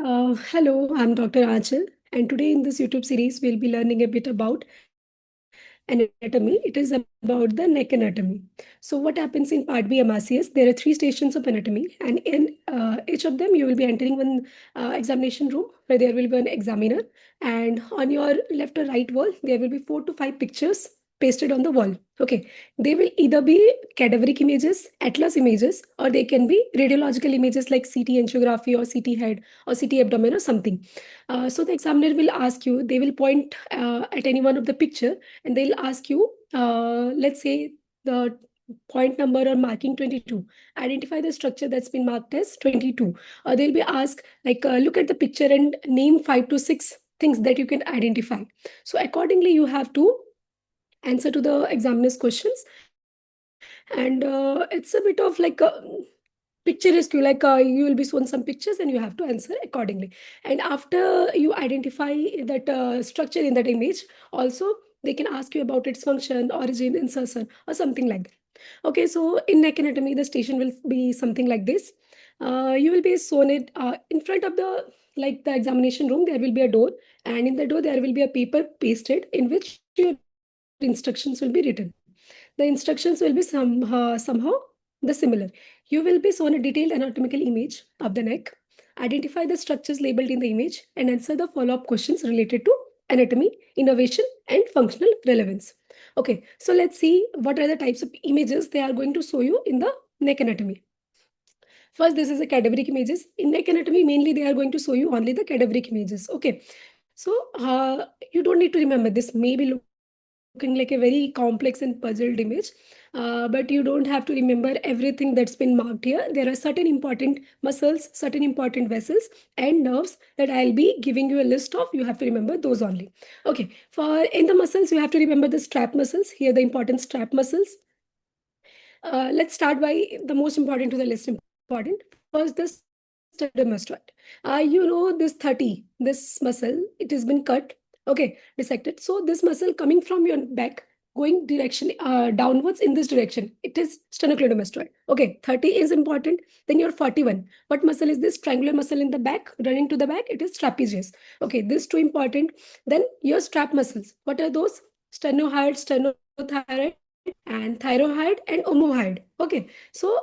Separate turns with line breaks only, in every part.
Hello, I'm Dr. Aanchal, and today in this YouTube series, we'll be learning a bit about anatomy. It is about the neck anatomy. So, what happens in Part B MRCS? There are three stations of anatomy, and in each of them, you will be entering one examination room where there will be an examiner, and on your left or right wall, there will be 4 to 5 pictures pasted on the wall. Okay, they will either be cadaveric images, atlas images, or they can be radiological images like CT angiography or CT head or CT abdomen or something. So the examiner will ask you, they will point at any one of the picture and they'll ask you, let's say the point number or marking 22. Identify the structure that's been marked as 22. They'll be asked, like, look at the picture and name 5 to 6 things that you can identify. So accordingly, you have to answer to the examiner's questions. And it's a bit of like a picturesque, you will be shown some pictures and you have to answer accordingly. And after you identify that structure in that image, also they can ask you about its function, origin, insertion, or something like that. Okay, so in neck anatomy, the station will be something like this. You will be shown it in front of the, like, the examination room. There will be a door, and in the door there will be a paper pasted in which your instructions will be written. The instructions will be somehow the similar. You will be shown a detailed anatomical image of the neck, identify the structures labeled in the image, and answer the follow-up questions related to anatomy, innovation, and functional relevance. Okay, so let's see what are the types of images they are going to show you in the neck anatomy. First, this is a cadaveric images. In neck anatomy, mainly they are going to show you only the cadaveric images. Okay, so you don't need to remember. This may be looking like a very complex and puzzled image, but you don't have to remember everything that's been marked here. There are certain important muscles, certain important vessels, and nerves that I'll be giving you a list of. You have to remember those only. Okay, for in the muscles, you have to remember the strap muscles. Here, the important strap muscles. Let's start by the most important to the list important. First, the sternocleidomastoid. This 30, this muscle, it has been cut, okay, dissected. So this muscle coming from your back, going direction downwards in this direction, it is sternocleidomastoid. Okay, 30 is important. Then your 41. What muscle is this? Triangular muscle in the back, running to the back. It is trapezius. Okay, this two important. Then your strap muscles. What are those? Sternohyoid, sternothyroid, and thyroid and omohyoid. Okay, so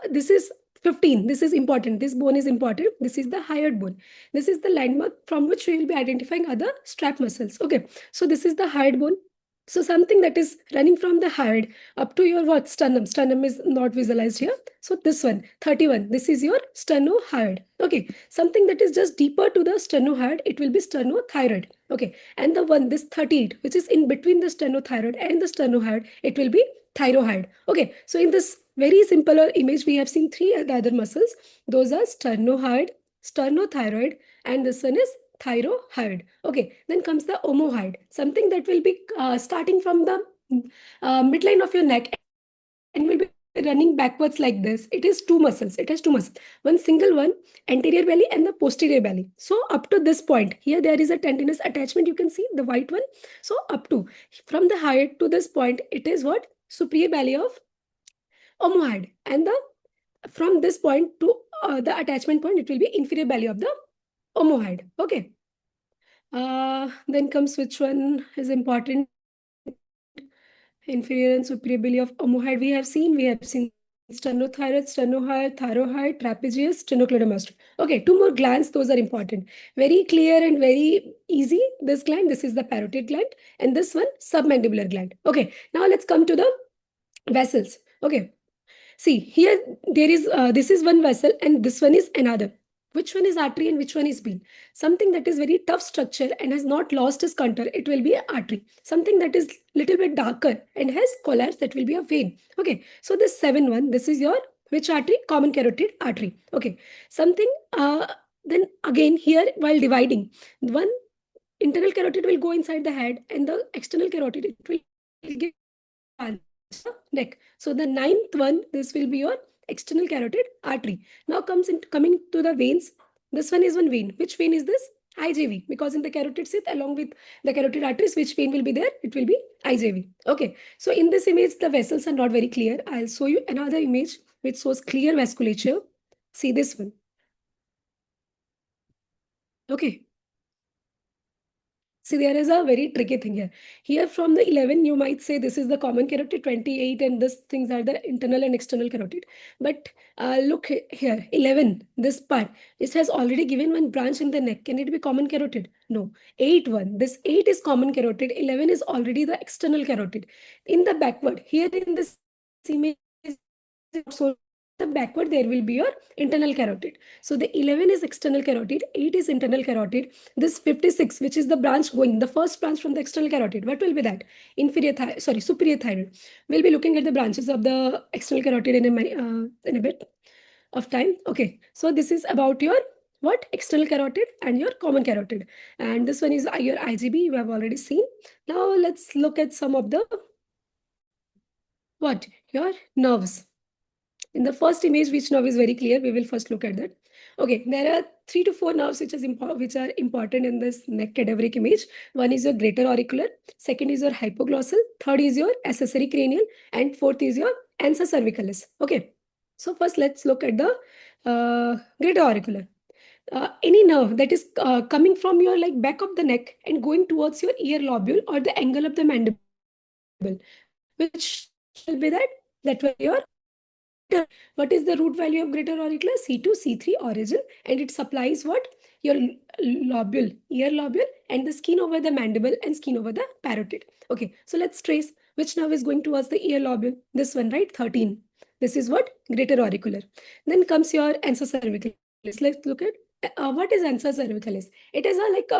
this is 15. This is important. This bone is important. This is the hyoid bone. This is the landmark from which we will be identifying other strap muscles. Okay, so this is the hyoid bone. So something that is running from the hyoid up to your what? Sternum. Sternum is not visualized here. So this one, 31. This is your sternohyoid. Okay, something that is just deeper to the sternohyoid, it will be sternothyroid. Okay, and the one, this 38, which is in between the sternothyroid and the sternohyoid, it will be thyroid. Okay, so in this very simpler image, we have seen three other muscles. Those are sternohyoid, sternothyroid, and this one is thyroid. Okay, then comes the omohyoid, something that will be starting from the midline of your neck and will be running backwards like this. It is two muscles. It has two muscles. One single one, anterior belly and the posterior belly. So up to this point, here there is a tendinous attachment. You can see the white one. So up to, from the hyoid to this point, it is what? Superior belly of omohyoid. And the from this point to the attachment point, it will be inferior belly of the omohyoid. Okay. Then comes which one is important? Inferior and superior belly of omohyoid. We have seen sternothyroid, sternohyoid, thyroid, trapezius, sternocleidomastoid. Okay, two more glands. Those are important. Very clear and very easy. This gland, this is the parotid gland, and this one submandibular gland. Okay, now let's come to the vessels. Okay, see, here there is this is one vessel and this one is another. Which one is artery and which one is vein? Something that is very tough structure and has not lost its contour, it will be an artery. Something that is little bit darker and has collapsed, that will be a vein. Okay, so this 7-1, this is your which artery? Common carotid artery. Okay, something then again here while dividing, one internal carotid will go inside the head and the external carotid, it will give neck. So the 9th one, this will be your external carotid artery. Now coming to the veins. This one is one vein. Which vein is this? IJV, because in the carotid sheath along with the carotid arteries, which vein will be there? It will be IJV. Okay. So in this image, the vessels are not very clear. I'll show you another image which shows clear vasculature. See this one. Okay. See, there is a very tricky thing here. Here from the 11, you might say this is the common carotid, 28, and this things are the internal and external carotid. But look here, 11, this part, it has already given one branch in the neck. Can it be common carotid? No. 8, 1. This 8 is common carotid, 11 is already the external carotid. In the backward, here in this image, so the backward there will be your internal carotid. So the 11 is external carotid, 8 is internal carotid. This 56, which is the branch going, the first branch from the external carotid, what will be that? Superior thyroid. We'll be looking at the branches of the external carotid in a bit of time. Okay, so this is about your what? External carotid and your common carotid. And this one is your IGB, you have already seen. Now let's look at some of the what? Your nerves. In the first image, which nerve is very clear, we will first look at that. Okay, there are 3 to 4 nerves which are important in this neck cadaveric image. One is your greater auricular, second is your hypoglossal, third is your accessory cranial, and fourth is your ansa cervicalis. Okay, so first let's look at the greater auricular. Any nerve that is coming from your like back of the neck and going towards your ear lobule or the angle of the mandible, which will be that? That will be your what is the root value of greater auricular? C2, C3 origin, and it supplies what? Your lobule, ear lobule, and the skin over the mandible and skin over the parotid. Okay, so let's trace which nerve is going towards the ear lobule. This one, right? 13. This is what? Greater auricular. Then comes your ansa cervicalis. Let's look at what is ansa cervicalis. It is a like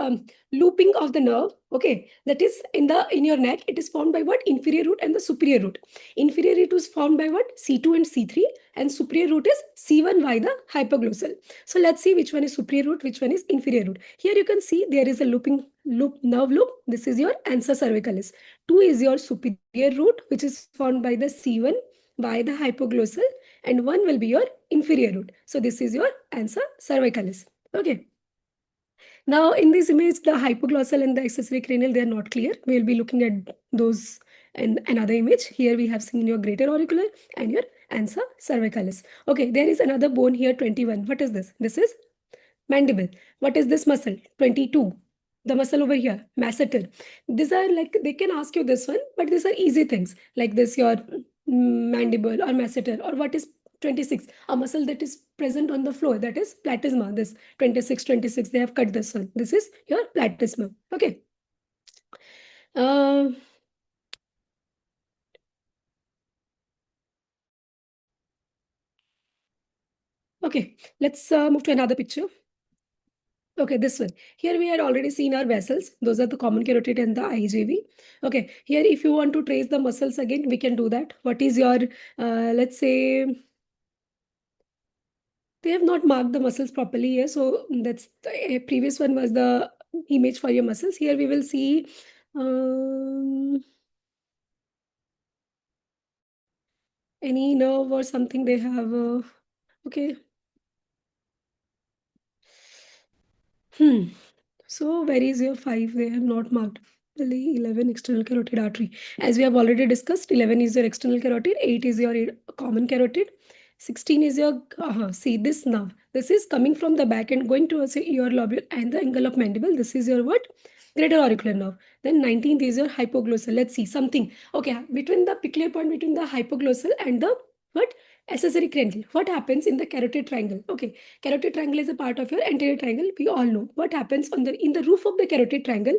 looping of the nerve. Okay, that is in your neck. It is formed by what? Inferior root and the superior root. Inferior root is formed by what? C2 and C3, and superior root is C1 by the hypoglossal. So let's see which one is superior root, which one is inferior root. Here you can see there is a nerve loop. This is your ansa cervicalis. 2 is your superior root, which is formed by the C1 by the hypoglossal, and 1 will be your inferior root. So this is your ansa cervicalis. Okay. Now, in this image, the hypoglossal and the accessory cranial, they are not clear. We'll be looking at those in another image. Here we have seen your greater auricular and your ansa cervicalis. Okay, there is another bone here, 21. What is this? This is mandible. What is this muscle? 22. The muscle over here, masseter. These are like, they can ask you this one, but these are easy things. Like this, your mandible or masseter, or what is 26, a muscle that is present on the floor, that is platysma. This 26, 26, they have cut this one. This is your platysma. Okay. Uh, okay, let's move to another picture. Okay, this one. Here we had already seen our vessels. Those are the common carotid and the IJV. Okay, here if you want to trace the muscles again, we can do that. What is your, let's say, they have not marked the muscles properly here. So that's the previous one was the image for your muscles. Here we will see any nerve or something they have. Okay. Hmm. So where is your 5? They have not marked. 11 external carotid artery. As we have already discussed, 11 is your external carotid, 8 is your common carotid, 16 is your, see this nerve. This is coming from the back and going towards your ear lobule and the angle of mandible. This is your what? Greater auricular nerve. Then 19th is your hypoglossal. Let's see something. Okay, between the peculiar point between the hypoglossal and the what? Accessory cranial. What happens in the carotid triangle? Okay, carotid triangle is a part of your anterior triangle. We all know what happens on the in the roof of the carotid triangle.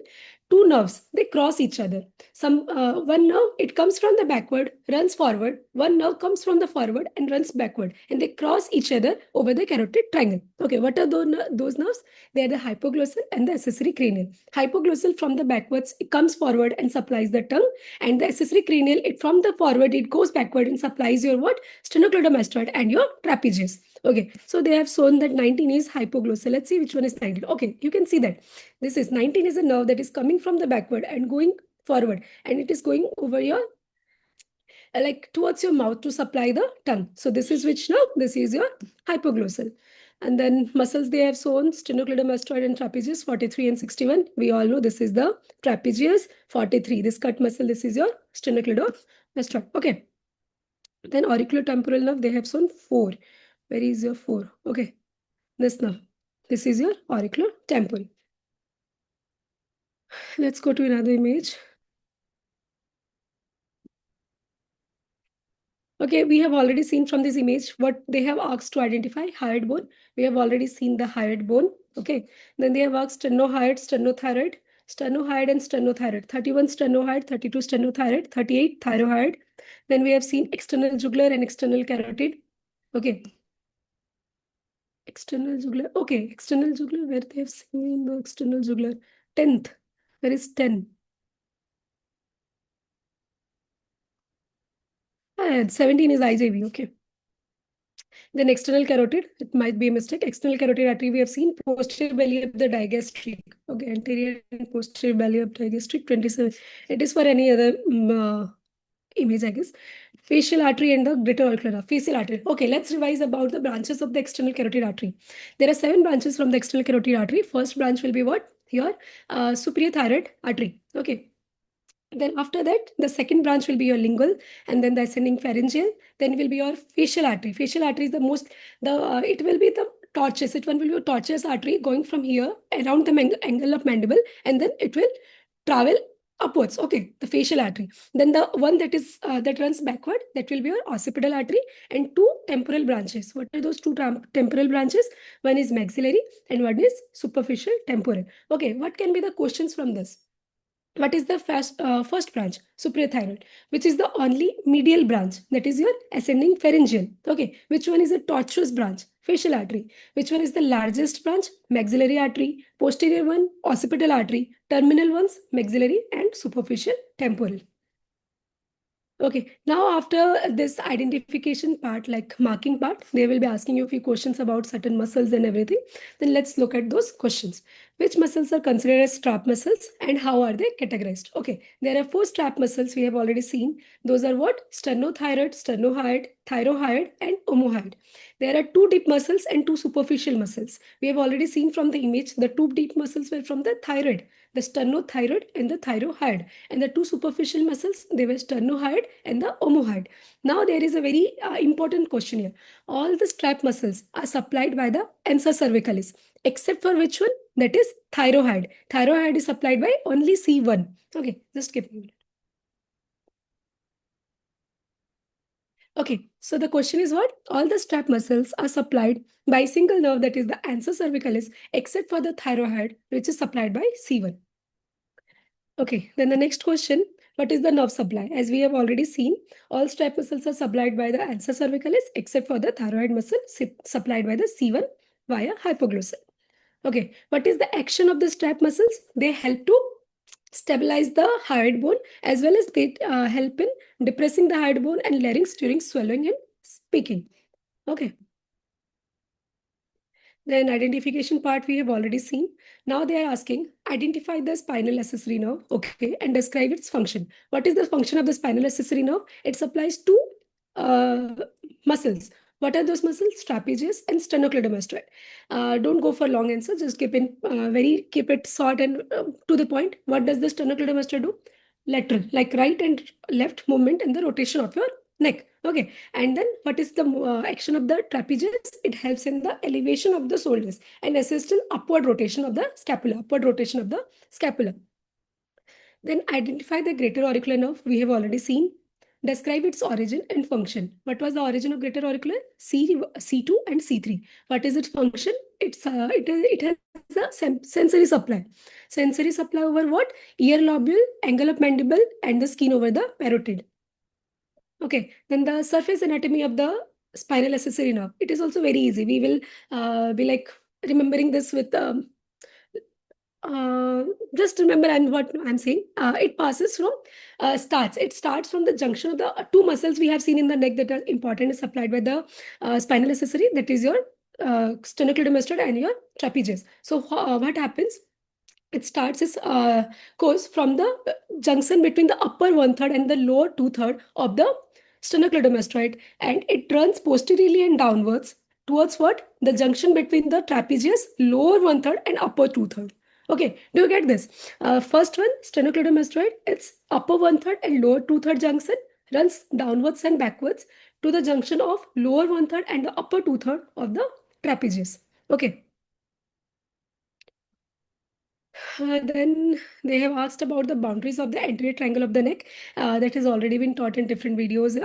Two nerves, they cross each other. One nerve, it comes from the backward, runs forward. One nerve comes from the forward and runs backward, and they cross each other over the carotid triangle. Okay, what are those nerves? They are the hypoglossal and the accessory cranial. Hypoglossal from the backwards, it comes forward and supplies the tongue, and the accessory cranial, it from the forward, it goes backward and supplies your what? Sternocleidomastoid and your trapezius. Okay, so they have shown that 19 is hypoglossal. Let's see which one is 19. Okay, you can see that this is 19 is a nerve that is coming from the backward and going forward, and it is going over your like towards your mouth to supply the tongue. So this is which nerve? This is your hypoglossal. And then muscles they have shown sternocleidomastoid and trapezius 43 and 61. We all know this is the trapezius 43. This cut muscle, this is your sternocleidomastoid. Okay. Then auriculotemporal nerve, they have shown 4. Where is your 4? Okay, this nerve. This is your auricular temple. Let's go to another image. Okay, we have already seen from this image what they have asked to identify hyoid bone. We have already seen the hyoid bone. Okay, then they have asked sternocleidomastoid, sternohyoid and sternothyroid. 31 sternohyoid, 32 sternothyroid, 38 thyroid. Then we have seen external jugular and external carotid. Okay, external jugular. Okay, external jugular. Where they have seen the external jugular? 10th. Where is 10? 17 is IJV. Okay. Then external carotid, it might be a mistake. External carotid artery, we have seen posterior belly of the digastric. Okay, anterior and posterior belly of digastric, 27. It is for any other image, I guess. Facial artery and the greater auricular facial artery. Okay, let's revise about the branches of the external carotid artery. There are 7 branches from the external carotid artery. First branch will be what? Here, superior thyroid artery. Okay. Then after that, the second branch will be your lingual, and then the ascending pharyngeal. Then will be your facial artery. Facial artery is the most, it will be the tortuous. It one will be a tortuous artery going from here around the angle of mandible, and then it will travel upwards. Okay, the facial artery. Then the one that is that runs backward, that will be your occipital artery, and 2 temporal branches. What are those 2 temporal branches? One is maxillary and one is superficial temporal. Okay, what can be the questions from this? What is the first branch? Superior thyroid, which is the only medial branch, that is your ascending pharyngeal. Okay, which one is the tortuous branch? Facial artery. Which one is the largest branch? Maxillary artery. Posterior one, occipital artery. Terminal ones, maxillary and superficial temporal. Okay, now after this identification part, like marking part, they will be asking you a few questions about certain muscles and everything. Then let's look at those questions. Which muscles are considered as strap muscles and how are they categorized? Okay, there are 4 strap muscles we have already seen. Those are what? Sternothyroid, sternohyoid, thyrohyoid, and omohyoid. There are 2 deep muscles and 2 superficial muscles. We have already seen from the image the 2 deep muscles were from the thyroid, the sternothyroid and the thyrohyoid, and the 2 superficial muscles, they were sternohyoid and the omohyoid. Now there is a very important question here. All the strap muscles are supplied by the ansa cervicalis, except for which one? That is thyrohyoid. Thyrohyoid is supplied by only C1. Okay, just give me a minute. Okay, so the question is what? All the strap muscles are supplied by a single nerve, that is the ansa cervicalis, except for the thyroid, which is supplied by C1. Okay, then the next question, what is the nerve supply? As we have already seen, all strap muscles are supplied by the ansa cervicalis except for the thyroid muscle supplied by the C1 via hypoglossal. Okay, what is the action of the strap muscles? They help to stabilize the hyoid bone as well as they help in depressing the hyoid bone and larynx during swallowing and speaking. Okay. Then identification part we have already seen. Now they are asking, identify the spinal accessory nerve, okay, and describe its function. What is the function of the spinal accessory nerve? It supplies two uh, muscles. What are those muscles? Trapezius and sternocleidomastoid. Don't go for long answer. Just keep it short and to the point. What does the sternocleidomastoid do? Lateral, like right and left movement and the rotation of your neck. Okay, and then what is the action of the trapezius? It helps in the elevation of the shoulders and assists in upward rotation of the scapula. Upward rotation of the scapula. Then identify the greater auricular nerve. We have already seen. Describe its origin and function. What was the origin of greater auricular? C2 and C3. What is its function? It has a sensory supply. Sensory supply over what? Ear lobule, angle of mandible, and the skin over the parotid. Okay, then the surface anatomy of the spinal accessory nerve. It is also very easy. We will be like remembering this with uh, just remember what I'm saying. It passes from It starts from the junction of the 2 muscles we have seen in the neck that are important is supplied by the spinal accessory. That is your sternocleidomastoid and your trapezius. So what happens? It starts its course from the junction between the upper 1/3 and the lower 2/3 of the sternocleidomastoid, and it runs posteriorly and downwards towards what? The junction between the trapezius, lower 1/3 and upper 2/3. Okay, do you get this? First one, sternocleidomastoid, its upper 1/3 and lower 2/3 junction runs downwards and backwards to the junction of lower 1/3 and the upper 2/3 of the trapezius. Okay. Then they have asked about the boundaries of the anterior triangle of the neck. That has already been taught in different videos.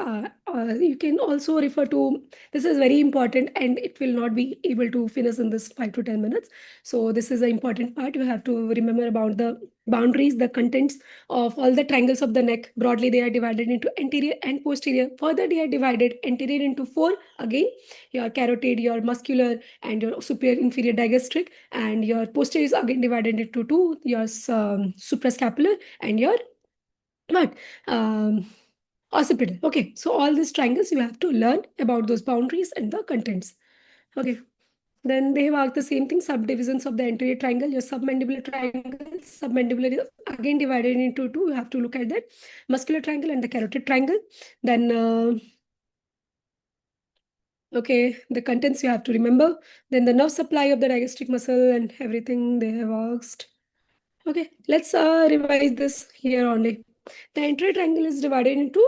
You can also refer to, this is very important and it will not be able to finish in this 5 to 10 minutes. So this is an important part. You have to remember about the boundaries, the contents of all the triangles of the neck. Broadly, they are divided into anterior and posterior. Further, they are divided anterior into four. Again, your carotid, your muscular, and your superior inferior digastric, and your posterior is again divided into two, your suprascapular and your what occipital. Okay, so all these triangles you have to learn about those boundaries and the contents. Okay, then they have asked the same thing, subdivisions of the anterior triangle. Your submandibular triangle, submandibular is again divided into two. You have to look at that muscular triangle and the carotid triangle. Then okay, the contents you have to remember. Then the nerve supply of the digastric muscle and everything they have asked. Okay, let's revise this here only. The anterior triangle is divided into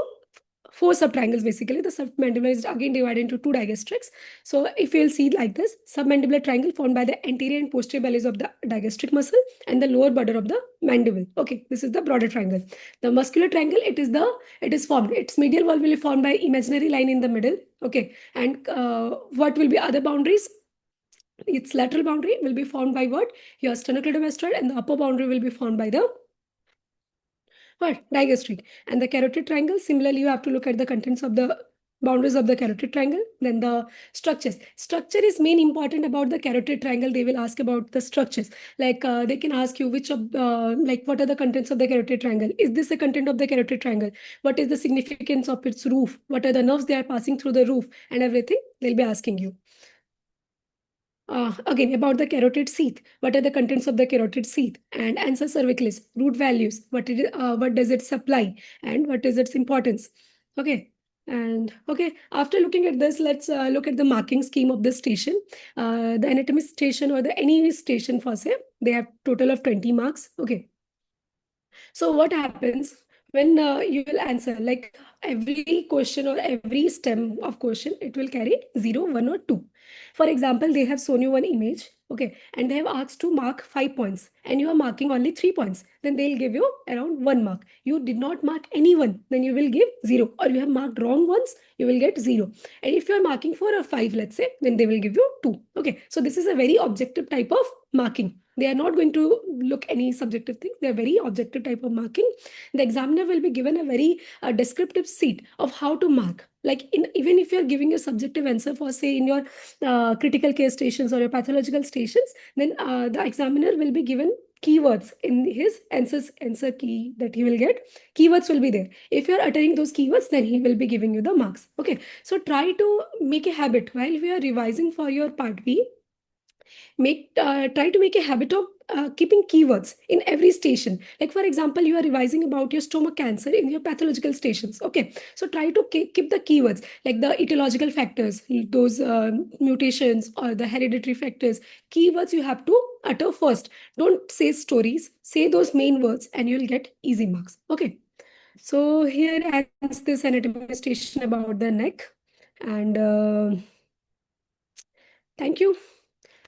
four subtriangles basically. The submandibular is again divided into two digastrics. So if you'll see like this, submandibular triangle formed by the anterior and posterior bellies of the digastric muscle and the lower border of the mandible. Okay, this is the broader triangle. The muscular triangle, it is formed. Its medial wall will be formed by imaginary line in the middle. Okay, and what will be other boundaries? Its lateral boundary will be formed by what? Your sternocleidomastoid, and the upper boundary will be formed by the what? Digastric. And the carotid triangle, similarly, you have to look at the contents of the boundaries of the carotid triangle. Then the structures. Structure is main important about the carotid triangle. They will ask about the structures. Like they can ask you which of like what are the contents of the carotid triangle? Is this a content of the carotid triangle? What is the significance of its roof? What are the nerves they are passing through the roof and everything? They'll be asking you. Again, about the carotid sheath. What are the contents of the carotid sheath? And answer cervicalis, root values. What does it supply? And what is its importance? Okay. And okay, after looking at this, let's look at the marking scheme of the station. The anatomy station or the any station for say, they have total of 20 marks. Okay. So what happens when you will answer like every question or every stem of question, it will carry 0, 1 or 2. For example, they have shown you one image, okay, and they have asked to mark 5 points and you are marking only 3 points. Then they'll give you around 1 mark. You did not mark any one, then you will give 0. Or you have marked wrong ones, you will get 0. And if you are marking 4 or 5, let's say, then they will give you 2. Okay, so this is a very objective type of marking. They are not going to look any subjective things. They are very objective type of marking. The examiner will be given a very descriptive sheet of how to mark. Like even if you're giving a subjective answer for say in your critical care stations or your pathological stations, then the examiner will be given keywords in his answer key that he will get. Keywords will be there. If you're uttering those keywords, then he will be giving you the marks. Okay. So try to make a habit while we are revising for your part B. Try to make a habit of keeping keywords in every station. Like for example, you are revising about your stomach cancer in your pathological stations. Okay, so try to keep the keywords like the etiological factors, those mutations or the hereditary factors. Keywords you have to utter first. Don't say stories. Say those main words, and you'll get easy marks. Okay. So here ends this anatomy station about the neck, and thank you.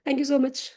Thank you so much.